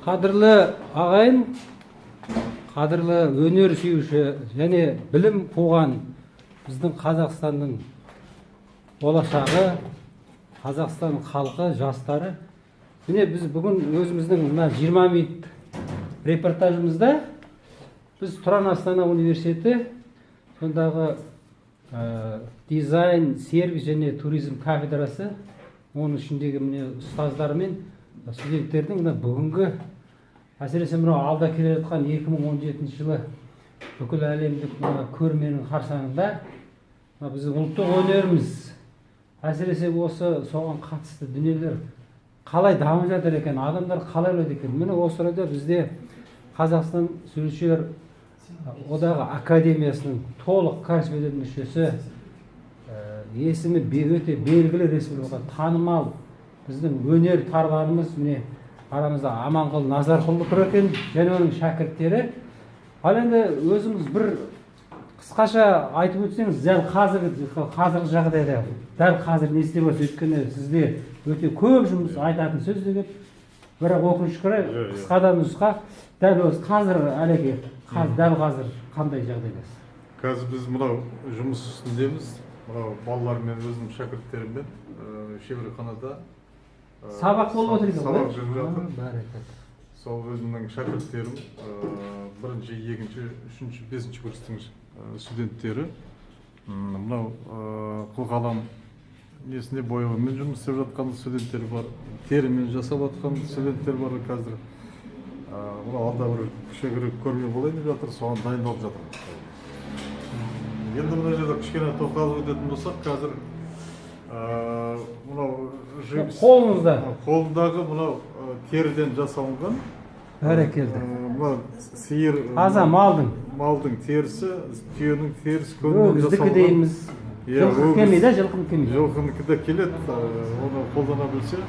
Қадірлі ағайын, қадірлі өнер сүйуші және білім қуған біздің Қазақстанның болашағы, Қазақстан халқы, жастары. Міне біз бүгін өзіміздің 20 минут репортажымызда біз Тұран Астана университеті сондағы дизайн, сервис және туризм кафедрасы, оның ішіндегі міне ұстаздар мен студенттердің бүгінгі әсіресе мынау алда келе жатқан 2017 жылы бүкіл әлемдік көрменің қарсаңында біздің ұлттық өнеріміз әсіресе осы соған қатысты дүниелер қалай дамып жатыр екен, адамдар қалай ойлайды екен. Міне осы орайда бізде Қазақстан Суретшілер одағы академиясының толық кәсіподақ мүшесі, есімі өте белгілі республикаға танымал біздің өнер тарларымыз міне арамызда Аманғұл Назарқұлы тұр екен, және оның шәкірттері. Ал енді өзіңіз бір қысқаша айтып өтсеңіз, дәл қазіргі жағдайда, дәл қазір не істеп отырсыз? Өйткені сізде өте көп жұмыс айтатын сөз де көп, бірақ өкінішке орай қысқадан нұсқа дәл осы қазір әлеке, дәл қазір қандай жағдайдасыз? Қазір біз мынау жұмыс үстіндеміз. Мынау балалармен, өзім шәкірттеріммен шеберханада сабақ болып отыр екен ғой? Сабақ жүріп жатыр. Сол өзімнің шәкірттерім, бірінші, екінші, үшінші, бесінші курстың студенттері. Мынау қылқалам несінде бояумен жұмыс істеп жатқан студенттер бар, терімен жасап жатқан студенттер бар қазір. Мынау алда бір кішігірім көрме болайын деп жатыр, соған дайындалып жатыр. Енді мына жерде кішкене тоқталып өтетін болсақ, қазір мынау қолындағы мынау теріден жасалынған. Бәрекелді. Мынау сиыр, таза малдың терісі, түйенің терісі көмден жасалған. Өгіздікі дейміз. Жылқы келмейді, жылқы келмейді. Жылқыныкі де келеді, оны қолдана білсе.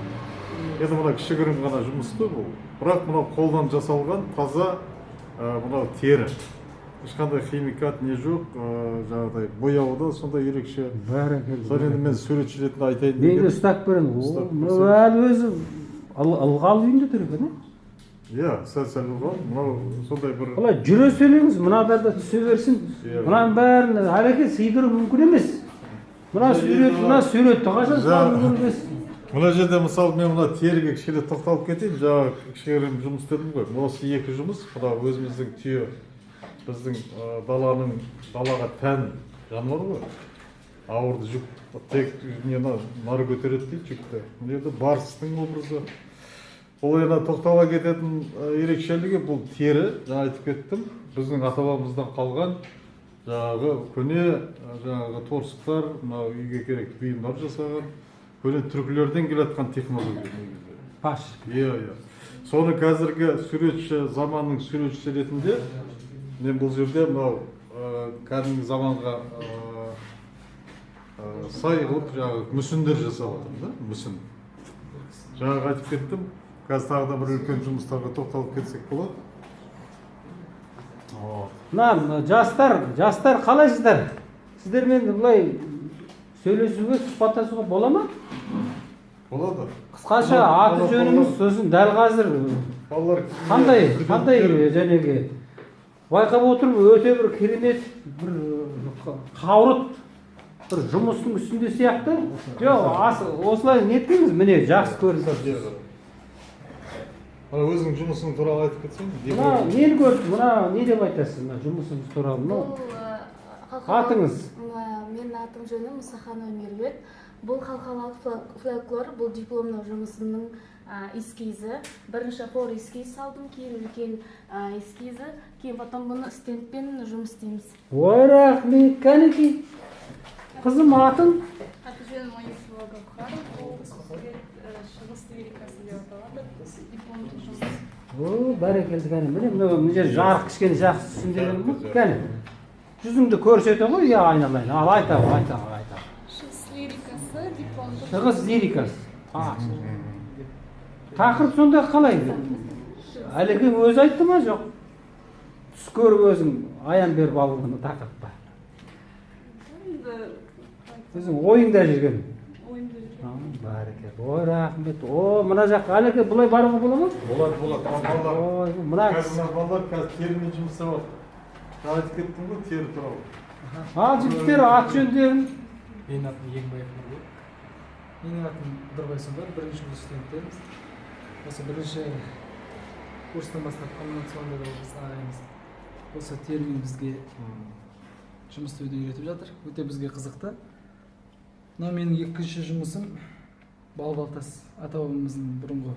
Енді мына кішігірім ғана жұмысты бұл. Бірақ мынау қолдан жасалған таза мынау тері. Ешқандай химикат не жоқ, жаңағыдай бояуы да сондай ерекше. Бәрекелді. Сол енді мен суретші ретінде айтайын деген. Мені ұстап берін. Әлі өзі ылғал үйінде тұр екен, иә, сәл ылғал. Мынау сондай бір... Олай жүре сөйлеңіз, мыналарда түсе берсін. Мұнаның бәрін әлеке сыйдыру мүмкін емес. Мұна суретті қашан салып көрмес. Мына жерде мысалы мен мына теріге кішкене тоқталып кетейін. Жаңа кішігірім жұмыс дедім ғой. Осы екі жұмыс, мына өзіміздің түйе, біздің далаға тән жануар ғой. Ауырды жүк, тек нары көтереді дейді жүкті. Бұл жерде барстың образы. Бұл енді тоқтала кететін ерекшелігі бұл тері, жаңа айтып кеттім. Біздің ата-бабамыздан қалған жаңағы көне жаңағы торсықтар, мынау үйге керек бұйымдар жасаған, көне түркілерден келатқан технология. Паш. Иә. Соны қазіргі суретші, заманның суретшісі ретінде мен бұл жерде мынау кәдімгі заманға сай қылып жаңағы мүсіндер жасап жатырмын да, мүсін. Жаңағы айтып кеттім, қазір тағы да бір үлкен жұмыстарға тоқталып кетсек болады. Мына жастар қалайсыздар? Сіздермен бұлай сөйлесуге, сұхбаттасуға бола ма? Болады. Қысқаша аты жөніңіз, сосын дәл қазір қандай жәнеге байқап отырып, өте бір керемет, бір қауырт, бір жұмыстың үстінде сияқты. Жоқ, осылай неттіңіз, міне жақсы көрінді. Мына өзің жұмысың туралы айтып кетсең? Нені көрді, мұна не деп айтасыз, жұмысыңыз туралы? Атыңыз? Менің атым жөнім Мұсаханова Меруерт. Бұл халықаралық фольклор, бұл дипломның жұмысымның эскизі. Бірінші хор эскиз салдым, кейін үлкен эскизі, кейін потом бұны стендпен жұмыс істейміз. Ой, рахмет, кәнеки. Қызым, атың? Аты жөнім Айсуа Гаухар, бұл шығыс лирикасы деп аталады, дипломдық жұмыс. Бәрекелді кәне, міне жер жарық кішкене жақсы түсіндірген бұл, кәне. Жүзіңді көрсете ғой, я айналайын. Ал айтам. Шығыс лирикасы, дипломдық. Шығыс лирикасы. Тақырып сонда қалай? Әлекең өзі айтты ма, жоқ? Түс көріп өзің аян беріп алуын тақырып па? Өзің ойыңда жүрген. Бәрекелді. Ой, рахмет. О, мына жаққа әлеке бұлай баруға бола ма? Болады, балалар. Ой, мына Қазір балалар терімен жұмыс жасап жатыр. Айтып кеттім ғой, тері туралы. ал жігіттер ат жөндерін. Менің атым Егбаев Нұрбек. Менің атым Дұрбай Сымбат, бірінші курс студенттеріміз. Осы бірінші курстан бастап коммуникационда да біз ағайымыз. Осы термин бізге жұмыс істеуді үйретіп жатыр. Өте бізге қызықты. Мынау менің екінші жұмысым Балбалтас ата-бабамыздың бұрынғы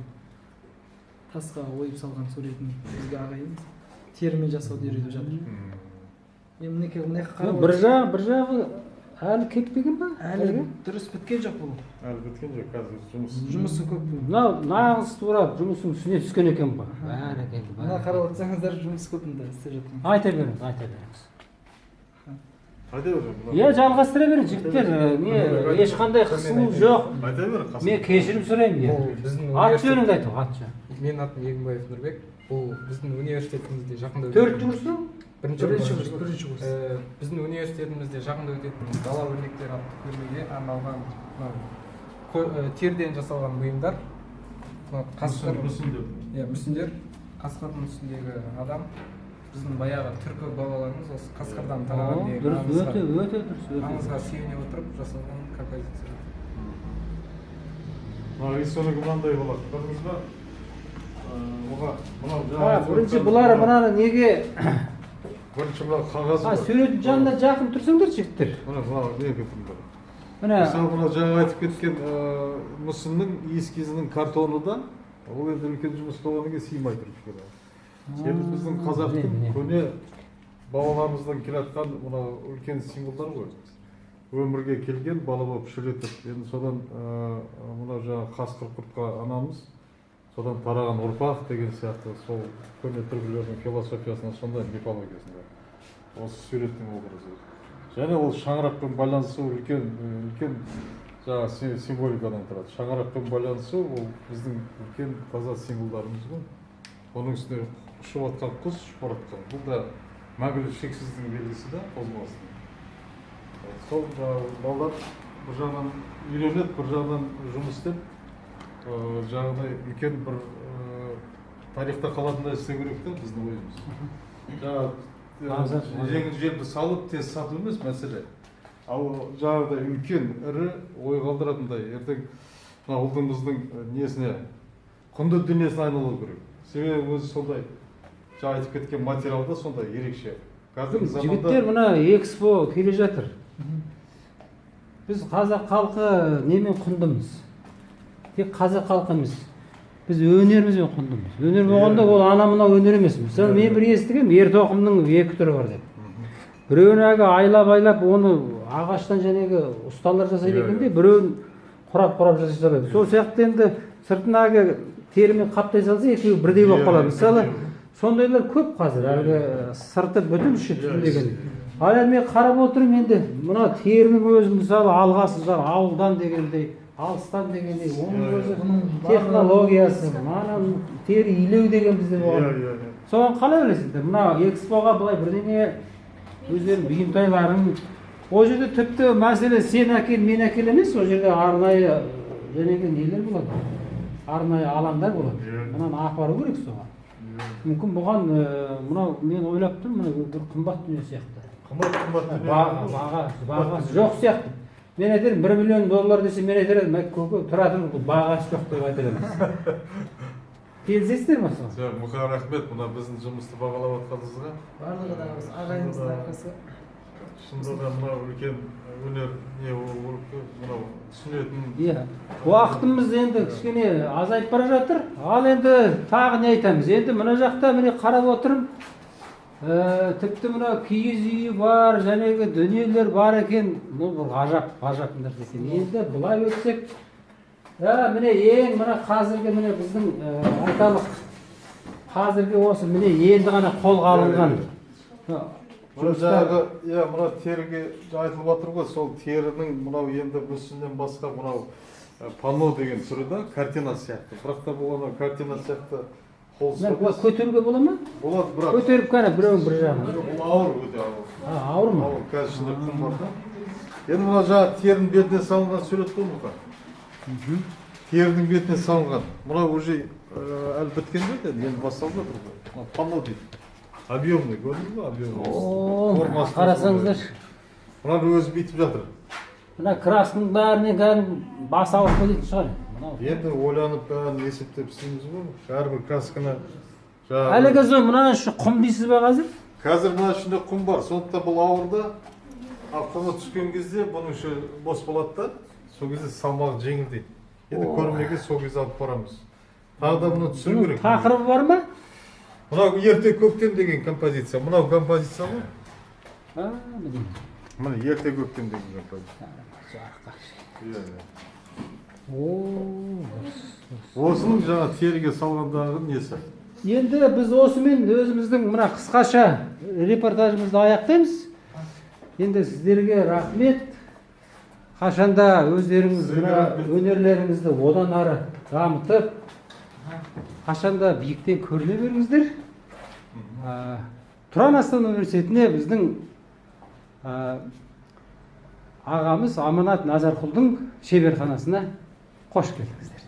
тасқа ойып салған суретін бізге ағайымыз термен жасауды үйретіп жатыр. Мен мінекей мына жаққа қарап бір жағы әлі кетпеген ба? әлі дұрыс біткен жоқ бұл. Әлі біткен жоқ, қазір Жұмысы көп бұл. Мынау нағыз тура жұмыстың үстіне түскен екен ба? Бәрекелді. Мына қарап отырсаңыздар жұмыс көп мында істеп жатқан. Айта беріңіз, айта беріңіз. айта бер. Иә, жалғастыра беріңіз жігіттер. Ешқандай қысылу жоқ. Айта бер. Мен кешірім сұраймын. Бұл біздің Ат жөніңді айту, ат жөн. Менің атым Егбаев Нұрбек. Бұл біздің университетімізде жақында Төрт курс па? бірінші Бірінші курс. курс. Біздің университетімізде жақында өтетін дала өрнектері атты көрмеге арналған терден жасалған бұйымдар. Қасқыр иә, мүсіндер. Қасқырдың үстіндегі адам. Біздің баяғы түркі бабаларымыз осы қасқырдан тараған Дұрыс, өте дұрыс. аңызға сүйене отырып жасалған композиция. Рисунок мынандай болады. Көрдіңіз ба? Бірінші бұлар мынаны неге? Бірінші мына қағаз бар. Суреттің жанына жақын тұрсыңдар жігіттер. Мына неге тұрыңдар. Міне, Мысалы, мына жаңа айтып кеткен мүсіннің эскизінің картоны да, ол енді үлкен жұмыс болғаннан кейін сыймай тұр кішкене. Себебі біздің қазақтың көне бабаларымыздан келатқан мына үлкен символдар ғой. Өмірге келген бала болып шіретіп, енді содан мына жаңа қасқыр құртқа анамыз, содан тараған ұрпақ деген сияқты сол көне түркілердің философиясына сондай мифологиясында осы суреттің образы. Және ол шаңырақпен байланысы үлкен жаңа символикадан тұрады. Шаңырақпен байланысы ол біздің үлкен таза символдарымыз ғой. Оның үстіне ұшып жатқан құс ұшып бара жатқан. Бұл да мәңгілік шексіздің белгісі да қозғалыстың. Сол балалар бір жағынан үйреніп, бір жағынан жұмыс істеп, жаңағыдай үлкен бір тарихта қалатындай істеу керек та біздің ойымыз. Жеңіл жерді салып тез сату емес мәселе. Ал жаңағыдай үлкен, ірі ой қалдыратындай ертең мына ұлтымыздың несіне, құнды дүниесіне айналу керек. Себебі өзі сондай жаңа айтып кеткен материалда сондай ерекше. Қазіргі заманда жігіттер мына экспо келе жатыр. Біз қазақ халқы немен құндымыз? Тек қазақ халқы емес. Біз өнерімізбен құндымыз. Өнер болғанда ол ана мынау өнер емес. Мысалы мен бір естігем, ер тоқымның екі түрі бар деп. Біреуін айлап оны ағаштан жәнегі ұсталар жасайды екен де, біреуін құрап жасайды. Сол сияқты енді сыртына терімен қаптай салса екеуі бірдей болып қалады. Мысалы сондайлар көп қазір, әлгі сырты бүтін іші түтіндеген. Ал мен қарап отырмын енді мына терінің өзі мысалы алғасы ауылдан дегендей, алыстан дегендей, оның өзі технологиясы, тері илеу деген бізде болған. Соған қалай ойлайсыңдар? Мына экспоға былай бірдеңе өздерінің бұйымтайларын, ол жерде тіпті мәселе сен әкел, мен әкел емес, ол жерде арнайы жәнегі нелер болады, арнайы алаңдар болады. Мынаны апару керек соған. Мүмкін бұған, мынау мен ойлап тұрмын, бір қымбат дүние сияқты. Бағасы жоқ сияқты. Мен айтарым, $1 миллион десе мен айтарым, көке тұра тұр, бұл бағасы жоқ деп айтарымыз. Келісесіздер ме сол? Мұқа рахмет, мына біздің жұмысты бағалап отқаныңызға. Барлығы да ағайымыздың арқасы. Шынында да мынау үлкен өнер не мынау түсінетін. Иә. Уақытымыз енді кішкене азайып бара жатыр. Ал енді тағы не айтамыз? Енді мына жақта міне қарап отырмын. Тіпті мына киіз үйі бар, жәнегі дүниелер бар екен. Бұл ғажап нәрсе екен. Енді былай өтсек, міне ең мына қазіргі міне біздің айталық қазіргі осы міне енді ғана қолға алынған. Жаңағы, мына теріге айтылып жатыр ғой, сол терінің мынау енді мүсіннен басқа мынау панно деген түрі да картина сияқты. Бірақ та бұл картина сияқты көтеруге бола ма? Болады, бірақ көтеріп қана біреуін бір жағына. Бұл ауыр, өте ауыр. Ауыр ма? Ауыр, қазір ішінде құм бар да. Енді мына жаңағы терінің бетіне салынған сурет қой мұқа. терінің бетіне салынған. Мынау уже әлі біткен жоқ енді басталып жатыр ғой. Мына панно дейді. Объемный, көрдіңіз ба? Объемный. Қарасаңыздар, Мынаны өзі бүйтіп жатыр. мына красканың бәріне кәдімгі бас ауырып кететін шығар. Енді ойланып бәрін есептеп істейміз ғой. Әрбір красканы Әлі қазір мына іші құм дейсіз ба қазір? Қазір мына ішінде құм бар. Сондықтан бұл ауырды. Ал құмы түскен кезде бұның іші бос болады да, сол кезде салмағы жеңілдейді. Енді көрмеге сол кезде алып барамыз. Тағы да бұны түсіру керек. Тақырыбы бар ма? Мынау ерте көктем деген композиция. Мынау композиция ғой. Міне. Мына ерте көктем деген композиция. Осының жаңа теріге салғандағы несі? Енді біз осымен өзіміздің мына қысқаша репортажымызды аяқтаймыз. Енді сіздерге рахмет. Қашанда өздеріңіз өнерлеріңізді одан ары дамытып, қашанда биіктен көріне беріңіздер. Тұран Астана университетіне біздің ағамыз Аманат Назарқұлдың шеберханасына қош келдіңіздер.